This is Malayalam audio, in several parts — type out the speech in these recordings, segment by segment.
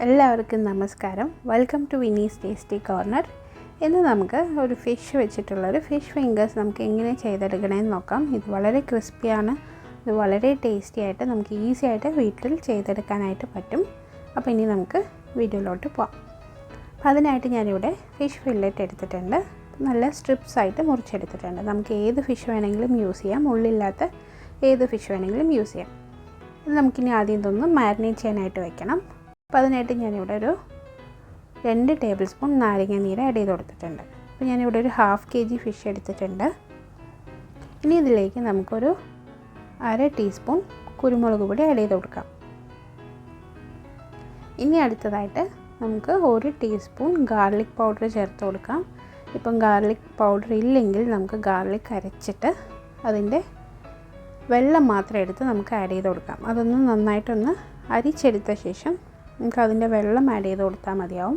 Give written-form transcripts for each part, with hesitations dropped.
എല്ലാവർക്കും നമസ്കാരം. വെൽക്കം ടു വിനീസ് ടേസ്റ്റി കോർണർ. ഇന്ന് നമുക്ക് ഒരു ഫിഷ് വെച്ചിട്ടുള്ളൊരു ഫിഷ് ഫിംഗേഴ്സ് നമുക്ക് എങ്ങനെ ചെയ്തെടുക്കണമെന്ന് നോക്കാം. ഇത് വളരെ ക്രിസ്പിയാണ്. ഇത് വളരെ ടേസ്റ്റി ആയിട്ട് നമുക്ക് ഈസി ആയിട്ട് വീട്ടിൽ ചെയ്തെടുക്കാനായിട്ട് പറ്റും. അപ്പോൾ ഇനി നമുക്ക് വീഡിയോയിലോട്ട് പോകാം. അപ്പോൾ അതിനായിട്ട് ഞാനിവിടെ ഫിഷ് ഫില്ലറ്റ് എടുത്തിട്ടുണ്ട്. നല്ല സ്ട്രിപ്സ് ആയിട്ട് മുറിച്ചെടുത്തിട്ടുണ്ട്. നമുക്ക് ഏത് ഫിഷ് വേണമെങ്കിലും യൂസ് ചെയ്യാം. മുള്ളില്ലാത്ത ഏത് ഫിഷ് വേണമെങ്കിലും യൂസ് ചെയ്യാം. ഇത് നമുക്കിനി ആദ്യം ഇതൊന്ന് മാരിനേറ്റ് ചെയ്യാനായിട്ട് വെക്കണം. അപ്പോൾ അതിനായിട്ട് ഞാനിവിടെ ഒരു 2 ടേബിൾ സ്പൂൺ നാരങ്ങ നീര് ആഡ് ചെയ്ത് കൊടുത്തിട്ടുണ്ട്. അപ്പോൾ ഞാനിവിടെ ഒരു 1/2 kg ഫിഷ് എടുത്തിട്ടുണ്ട്. ഇനി ഇതിലേക്ക് നമുക്കൊരു 1/2 ടീസ്പൂൺ കുരുമുളക് പൊടി ആഡ് ചെയ്ത് കൊടുക്കാം. ഇനി അടുത്തതായിട്ട് നമുക്ക് 1 ടീസ്പൂൺ ഗാർലിക് പൗഡർ ചേർത്ത് കൊടുക്കാം. ഇപ്പം ഗാർലിക് പൗഡർ ഇല്ലെങ്കിൽ നമുക്ക് ഗാർലിക് അരച്ചിട്ട് അതിൻ്റെ വെള്ളം മാത്രം എടുത്ത് നമുക്ക് ആഡ് ചെയ്ത് കൊടുക്കാം. അതൊന്ന് നന്നായിട്ടൊന്ന് അരിച്ചെടുത്ത ശേഷം നമുക്ക് അതിൻ്റെ വെള്ളം ആഡ് ചെയ്ത് കൊടുത്താൽ മതിയാവും.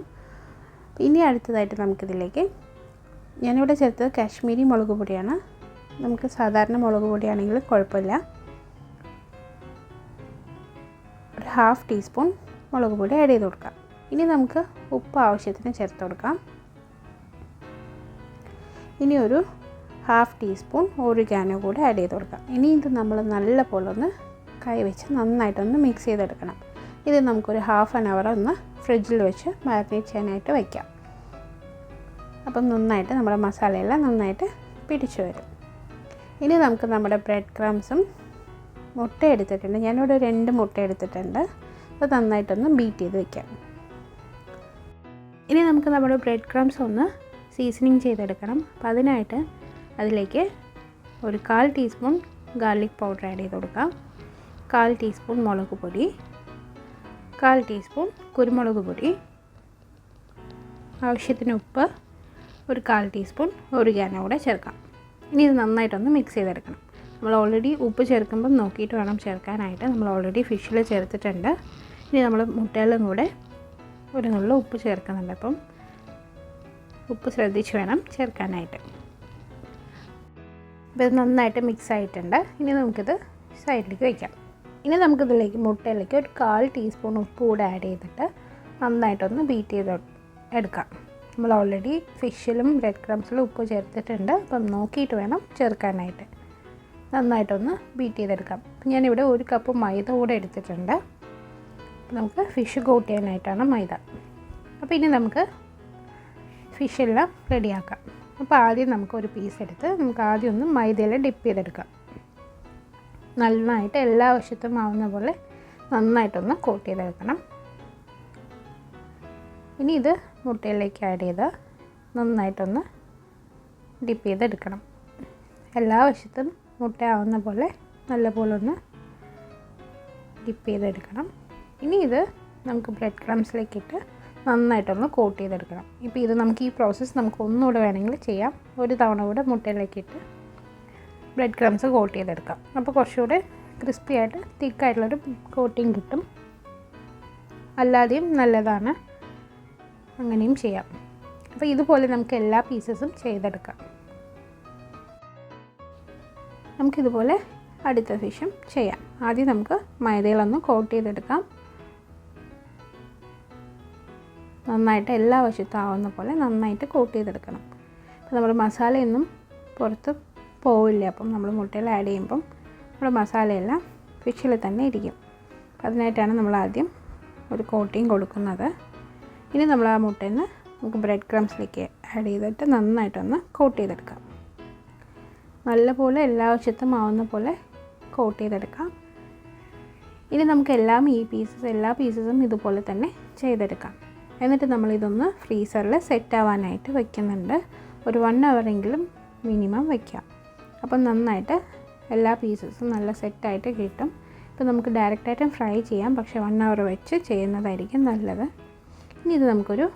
ഇനി അടുത്തതായിട്ട് നമുക്കിതിലേക്ക് ഞാനിവിടെ ചേർത്തത് കാശ്മീരി മുളക് പൊടിയാണ്. നമുക്ക് സാധാരണ മുളക് പൊടിയാണെങ്കിൽ കുഴപ്പമില്ല. ഒരു 1/2 ടീസ്പൂൺ മുളക് പൊടി ആഡ് ചെയ്ത് കൊടുക്കാം. ഇനി നമുക്ക് ഉപ്പ് ആവശ്യത്തിന് ചേർത്ത് കൊടുക്കാം. ഇനി ഒരു 1/2 ടീസ്പൂൺ ഓറിഗാനോ കൂടെ ആഡ് ചെയ്ത് കൊടുക്കാം. ഇനി ഇത് നമ്മൾ നല്ലപോലെ ഒന്ന് കൈ വെച്ച് നന്നായിട്ടൊന്ന് മിക്സ് ചെയ്തെടുക്കണം. ഇത് നമുക്കൊരു 1/2 hour ഒന്ന് ഫ്രിഡ്ജിൽ വെച്ച് മാരിനേറ്റ് ചെയ്യാനായിട്ട് വയ്ക്കാം. അപ്പം നന്നായിട്ട് നമ്മുടെ മസാലയെല്ലാം നന്നായിട്ട് പിടിച്ചു വരും. ഇനി നമുക്ക് നമ്മുടെ ബ്രെഡ് ക്രംസും മുട്ട എടുത്തിട്ടുണ്ട്. ഞാനിവിടെ 2 മുട്ട എടുത്തിട്ടുണ്ട്. അത് നന്നായിട്ടൊന്ന് ബീറ്റ് ചെയ്ത് വയ്ക്കാം. ഇനി നമുക്ക് നമ്മുടെ ബ്രെഡ് ക്രംസ് ഒന്ന് സീസണിങ് ചെയ്തെടുക്കണം. അപ്പോൾ അതിനായിട്ട് അതിലേക്ക് ഒരു 1/4 ടീസ്പൂൺ ഗാർലിക് പൗഡർ ആഡ് ചെയ്ത് കൊടുക്കാം. 1/4 ടീസ്പൂൺ മുളക് പൊടി, 1/4 ടീസ്പൂൺ കുരുമുളക് പൊടി, ആവശ്യത്തിന് ഉപ്പ്, ഒരു 1/4 ടീസ്പൂൺ ഒറിഗാനോ കൂടെ ചേർക്കാം. ഇനി ഇത് നന്നായിട്ടൊന്ന് മിക്സ് ചെയ്തെടുക്കണം. നമ്മൾ ഓൾറെഡി ഉപ്പ് ചേർക്കുമ്പം നോക്കിയിട്ട് വേണം ചേർക്കാനായിട്ട്. നമ്മൾ ഓൾറെഡി ഫിഷിൽ ചേർത്തിട്ടുണ്ട്. ഇനി നമ്മൾ മുട്ടയിലും കൂടെ ഒരു നുള്ള ഉപ്പ് ചേർക്കുന്നുണ്ട്. അപ്പം ഉപ്പ് ശ്രദ്ധിച്ച് വേണം ചേർക്കാനായിട്ട്. അപ്പോൾ ഇത് നന്നായിട്ട് മിക്സ് ആയിട്ടുണ്ട്. ഇനി നമുക്കിത് സൈഡിലേക്ക് വയ്ക്കാം. ഇനി നമുക്കിതിലേക്ക് മുട്ടയിലേക്ക് ഒരു 1/4 ടീസ്പൂൺ ഉപ്പ് കൂടെ ആഡ് ചെയ്തിട്ട് നന്നായിട്ടൊന്ന് ബീറ്റ് ചെയ്ത് എടുക്കാം. നമ്മൾ ഓൾറെഡി ഫിഷിലും ബ്രെഡ് ക്രംസിലും ഉപ്പ് ചേർത്തിട്ടുണ്ട്. അപ്പം നോക്കിയിട്ട് വേണം ചേർക്കാനായിട്ട്. നന്നായിട്ടൊന്ന് ബീറ്റ് ചെയ്തെടുക്കാം. അപ്പം ഞാനിവിടെ 1 കപ്പ് മൈദ കൂടെ എടുത്തിട്ടുണ്ട്. നമുക്ക് ഫിഷ് കോട്ട് ചെയ്യാനായിട്ടാണ് മൈദ. അപ്പോൾ ഇനി നമുക്ക് ഫിഷെല്ലാം റെഡിയാക്കാം. അപ്പോൾ ആദ്യം നമുക്കൊരു പീസ് എടുത്ത് നമുക്ക് ആദ്യം ഒന്ന് മൈദയിൽ ഡിപ്പ് ചെയ്തെടുക്കാം. നന്നായിട്ട് എല്ലാ വശത്തും ആവുന്ന പോലെ നന്നായിട്ടൊന്ന് കോട്ട് ചെയ്തെടുക്കണം. ഇനി ഇത് മുട്ടയിലേക്ക് ആഡ് ചെയ്ത് നന്നായിട്ടൊന്ന് ഡിപ്പ് ചെയ്തെടുക്കണം. എല്ലാ വശത്തും മുട്ട ആവുന്ന പോലെ നല്ലപോലെ ഒന്ന് ഡിപ്പ് ചെയ്തെടുക്കണം. ഇനി ഇത് നമുക്ക് ബ്രെഡ് ക്രംസിലേക്ക് ഇട്ട് നന്നായിട്ടൊന്ന് കോട്ട് ചെയ്തെടുക്കണം. ഇപ്പോൾ ഇത് നമുക്ക് ഈ പ്രോസസ്സ് നമുക്ക് ഒന്നുകൂടെ വേണമെങ്കിൽ ചെയ്യാം. ഒരു തവണ കൂടെ മുട്ടയിലേക്ക് ഇട്ട് ബ്രെഡ് ക്രംസ് കോട്ട് ചെയ്തെടുക്കാം. അപ്പോൾ കുറച്ചുകൂടെ ക്രിസ്പി ആയിട്ട് തിക്കായിട്ടുള്ളൊരു കോട്ടിങ് കിട്ടും. അല്ലാതെയും നല്ലതാണ്, അങ്ങനെയും ചെയ്യാം. അപ്പോൾ ഇതുപോലെ നമുക്ക് എല്ലാ പീസസും ചെയ്തെടുക്കാം. നമുക്കിതുപോലെ അടുത്ത ഫിഷും ചെയ്യാം. ആദ്യം നമുക്ക് മൈദയിലൊന്ന് കോട്ട് ചെയ്തെടുക്കാം. നന്നായിട്ട് എല്ലാ വശത്തും ആവുന്ന പോലെ നന്നായിട്ട് കോട്ട് ചെയ്തെടുക്കണം. അപ്പോൾ നമ്മുടെ മസാലയൊന്നും പുറത്ത് പോവില്ല. അപ്പം നമ്മൾ മുട്ടയിൽ ആഡ് ചെയ്യുമ്പം നമ്മുടെ മസാലയെല്ലാം ഫിഷിൽ തന്നെ ഇരിക്കും. അതിനായിട്ടാണ് നമ്മൾ ആദ്യം ഒരു കോട്ടിങ് കൊടുക്കുന്നത്. ഇനി നമ്മൾ ആ മുട്ടയിൽ നിന്ന് നമുക്ക് ബ്രെഡ് ക്രംസിലേക്ക് ആഡ് ചെയ്തിട്ട് നന്നായിട്ടൊന്ന് കോട്ട് ചെയ്തെടുക്കാം. നല്ലപോലെ എല്ലാ വശത്തും ആവുന്ന പോലെ കോട്ട് ചെയ്തെടുക്കാം. ഇനി നമുക്ക് എല്ലാ പീസസും ഇതുപോലെ തന്നെ ചെയ്തെടുക്കാം. എന്നിട്ട് നമ്മളിതൊന്ന് ഫ്രീസറിൽ സെറ്റ് ആവാനായിട്ട് വയ്ക്കുന്നുണ്ട്. ഒരു 1 hour എങ്കിലും മിനിമം വയ്ക്കാം. അപ്പം നന്നായിട്ട് എല്ലാ പീസസും നല്ല സെറ്റായിട്ട് കിട്ടും. ഇപ്പോൾ നമുക്ക് ഡയറക്റ്റായിട്ടും ഫ്രൈ ചെയ്യാം, പക്ഷേ 1 hour വെച്ച് ചെയ്യുന്നതായിരിക്കും നല്ലത്. ഇനി ഇത് നമുക്കൊരു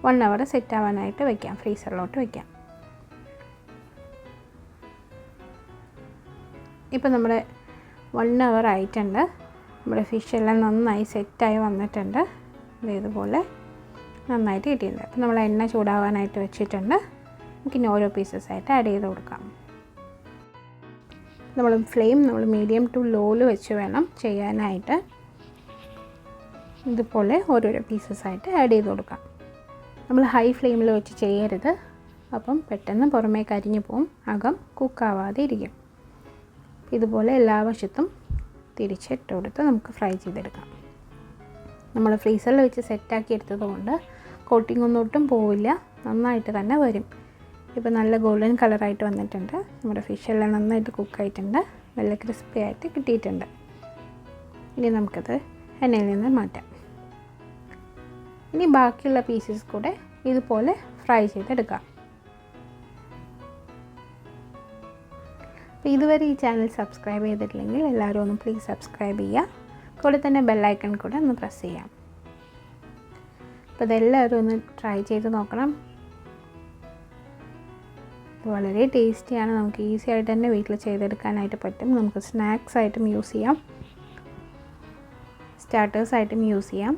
1 hour സെറ്റ് ആവാനായിട്ട് വയ്ക്കാം, ഫ്രീസറിലോട്ട് വയ്ക്കാം. ഇപ്പോൾ നമ്മുടെ 1 hour ആയിട്ടുണ്ട്. നമ്മുടെ ഫിഷെല്ലാം നന്നായി സെറ്റായി വന്നിട്ടുണ്ട്. ഇതുപോലെ നന്നായിട്ട് കിട്ടിയിട്ടുണ്ട്. അപ്പോൾ നമ്മൾ എണ്ണ ചൂടാവാനായിട്ട് വെച്ചിട്ടുണ്ട്. നമുക്കിനി ഓരോ പീസസായിട്ട് ആഡ് ചെയ്ത് കൊടുക്കാം. നമ്മൾ ഫ്ലെയിം മീഡിയം ടു ലോയിൽ വെച്ച് വേണം ചെയ്യാനായിട്ട്. ഇതുപോലെ ഓരോരോ പീസസായിട്ട് ആഡ് ചെയ്ത് കൊടുക്കാം. നമ്മൾ ഹൈ ഫ്ലെയിമിൽ വെച്ച് ചെയ്യരുത്, അപ്പം പെട്ടെന്ന് പുറമേ കരിഞ്ഞു പോവും, അകം കുക്കാവാതെ ഇരിക്കും. ഇതുപോലെ എല്ലാ വശത്തും തിരിച്ചിട്ട് കൊടുത്ത് നമുക്ക് ഫ്രൈ ചെയ്തെടുക്കാം. നമ്മൾ ഫ്രീസറിൽ വെച്ച് സെറ്റാക്കി എടുത്തത് കൊണ്ട് കോട്ടിംഗ് ഒന്നും ഒട്ടും പോവില്ല, നന്നായിട്ട് തന്നെ വരും. ഇപ്പോൾ നല്ല ഗോൾഡൻ കളറായിട്ട് വന്നിട്ടുണ്ട്. നമ്മുടെ ഫിഷെല്ലാം നന്നായിട്ട് കുക്കായിട്ടുണ്ട്, നല്ല ക്രിസ്പി ആയിട്ട് കിട്ടിയിട്ടുണ്ട്. ഇനി നമുക്കത് എണ്ണയിൽ നിന്ന് മാറ്റാം. ഇനി ബാക്കിയുള്ള പീസസ് കൂടെ ഇതുപോലെ ഫ്രൈ ചെയ്തെടുക്കാം. അപ്പോൾ ഇതുവരെ ഈ ചാനൽ സബ്സ്ക്രൈബ് ചെയ്തിട്ടില്ലെങ്കിൽ എല്ലാവരും ഒന്ന് പ്ലീസ് സബ്സ്ക്രൈബ് ചെയ്യുക. കൂടെ തന്നെ ബെല്ലൈക്കൺ കൂടെ ഒന്ന് പ്രസ് ചെയ്യാം. അപ്പോൾ ഇതെല്ലാവരും ഒന്ന് ട്രൈ ചെയ്ത് നോക്കണം. ഇത് വളരെ ടേസ്റ്റിയാണ്, നമുക്ക് ഈസി ആയിട്ട് തന്നെ വീട്ടിൽ ചെയ്തെടുക്കാനായിട്ട് പറ്റും. നമുക്ക് സ്നാക്സ് ആയിട്ടും യൂസ് ചെയ്യാം, സ്റ്റാർട്ടേഴ്സായിട്ടും യൂസ് ചെയ്യാം.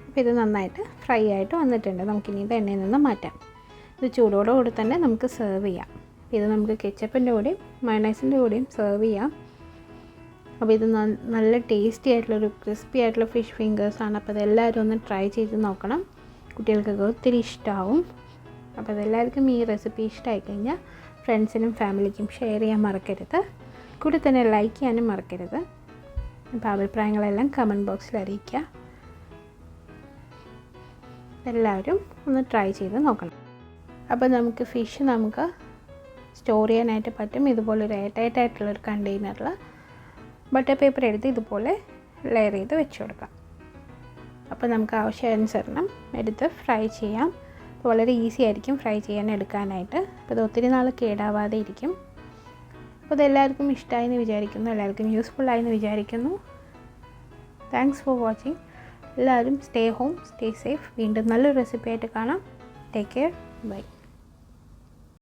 അപ്പോൾ ഇത് നന്നായിട്ട് ഫ്രൈ ആയിട്ട് വന്നിട്ടുണ്ട്. നമുക്കിനി ഇത് എണ്ണയിൽ നിന്ന് മാറ്റാം. ഇത് ചൂടോടുകൂടി തന്നെ നമുക്ക് സെർവ് ചെയ്യാം. ഇത് നമുക്ക് കെച്ചപ്പിൻ്റെ കൂടെയും മയണൈസിൻ്റെ കൂടെയും സെർവ് ചെയ്യാം. അപ്പോൾ ഇത് നല്ല ടേസ്റ്റി ആയിട്ടുള്ളൊരു ക്രിസ്പി ആയിട്ടുള്ള ഫിഷ് ഫിംഗേഴ്സാണ്. അപ്പോൾ അതെല്ലാവരും ഒന്ന് ട്രൈ ചെയ്ത് നോക്കണം, കുട്ടികൾക്കൊക്കെ ഒത്തിരി ഇഷ്ടമാവും. അപ്പോൾ അതെല്ലാവർക്കും ഈ റെസിപ്പി ഇഷ്ടമായി കഴിഞ്ഞാൽ ഫ്രണ്ട്സിനും ഫാമിലിക്കും ഷെയർ ചെയ്യാൻ മറക്കരുത്. കൂടെ തന്നെ ലൈക്ക് ചെയ്യാനും മറക്കരുത്. അപ്പോൾ അഭിപ്രായങ്ങളെല്ലാം കമൻറ്റ് ബോക്സിൽ അറിയിക്കുക. എല്ലാവരും ഒന്ന് ട്രൈ ചെയ്ത് നോക്കണം. അപ്പോൾ നമുക്ക് ഫിഷ് നമുക്ക് സ്റ്റോർ ചെയ്യാനായിട്ട് പറ്റും. ഇതുപോലൊരു എയർടൈറ്റ് ആയിട്ടുള്ളൊരു കണ്ടെയ്നറിൽ ബട്ടർ പേപ്പർ എടുത്ത് ഇതുപോലെ ലെയർ ചെയ്ത് വെച്ച് കൊടുക്കാം. അപ്പോൾ നമുക്ക് ആവശ്യാനുസരണം എടുത്ത് ഫ്രൈ ചെയ്യാം. അപ്പോൾ വളരെ ഈസി ആയിരിക്കും ഫ്രൈ ചെയ്യാൻ എടുക്കാനായിട്ട്. അപ്പോൾ ഇത് ഒത്തിരി നാൾ കേടാവാതെ ഇരിക്കും. അപ്പോൾ ഇതെല്ലാവർക്കും ഇഷ്ടമായി എന്ന് വിചാരിക്കുന്നു, എല്ലാവർക്കും യൂസ്ഫുള്ളായി എന്ന് വിചാരിക്കുന്നു. Thanks for watching. എല്ലാവരും സ്റ്റേ ഹോം, സ്റ്റേ സേഫ്. വീണ്ടും നല്ലൊരു റെസിപ്പി ആയിട്ട് കാണാം. Take care, by.